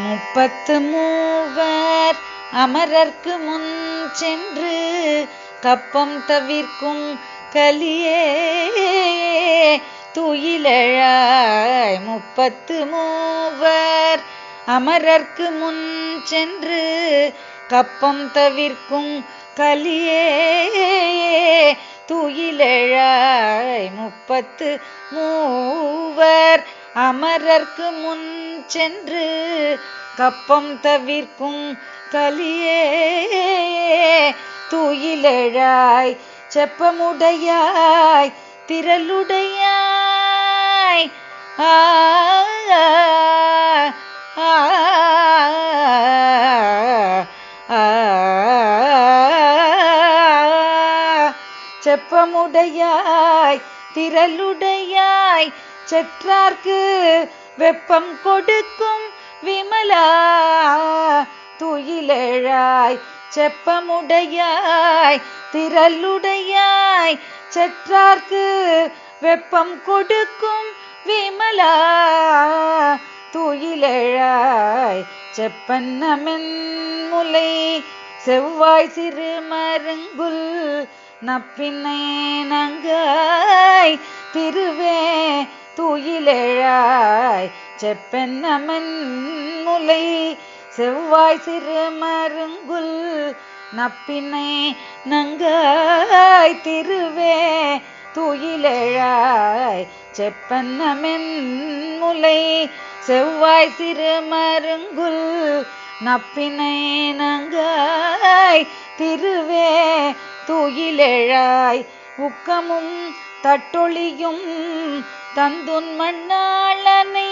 முப்பத்து மூவர் அமரர்க்கு முன் சென்று கப்பம் தவிர்க்கும் கலியே துயிலெழாய். முப்பத்து மூவர் அமரர்க்கு முன் சென்று கப்பம் தவிர்க்கும் கலியே துயிலெழாய். முப்பத்து மூவர் அமரர்க்கு முன் சென்று கப்பம் தவிர்க்கும் கலியே துயிலெழாய். செப்பமுடையாய் திரளுடையாய் செப்பமுடையாய் திரளுடையாய் செற்றார்க்கு வெப்பம் கொடுக்கும் விமலா துயிலெழாய். செப்பமுடையாய் திரளுடையாய் செற்றார்க்கு வெப்பம் கொடுக்கும் விமலா துயிலெழாய். செப்பன்னமென் முலை செவ்வாய் சிறு மருங்குல் நப்பினை நங்காய் திருவே துயிலெழாய். செப்பென்னமென் முலை செவ்வாய் சிறு மருங்குல் நப்பினை நங்காய் திருவே துயிலெழாய். செப்பன்னமென் முலை செவ்வாய் சிறு மருங்குல் நப்பினை நங்காய் திருவே துயிலெழாய். உக்கமும் தட்டொழியும் தந்துன் மண்ணாளனை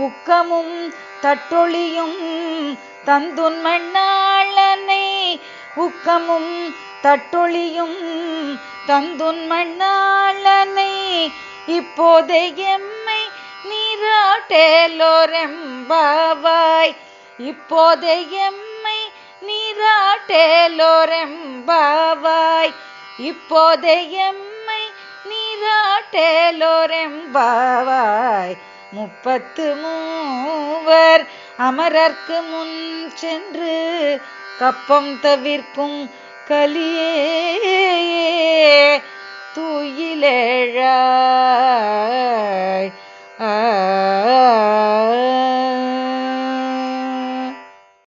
உக்கமும் தட்டொழியும் தந்துன் மண்ணாளனை உக்கமும் தட்டொழியும் தந்துன் மண்ணாளனை இப்போதே எம்மை நீராட்டேலோரெம்பாவாய். இப்போதே எம்மை நீராட்டேலோரெம்பாவாய். இப்போதே எம்மை நீராட்டேலோரெம்பாவாய். முப்பத்து மூவர் அமரர்க்கு முன் சென்று கப்பம் தவிர்க்கும் கலியே துயிலெழாய்.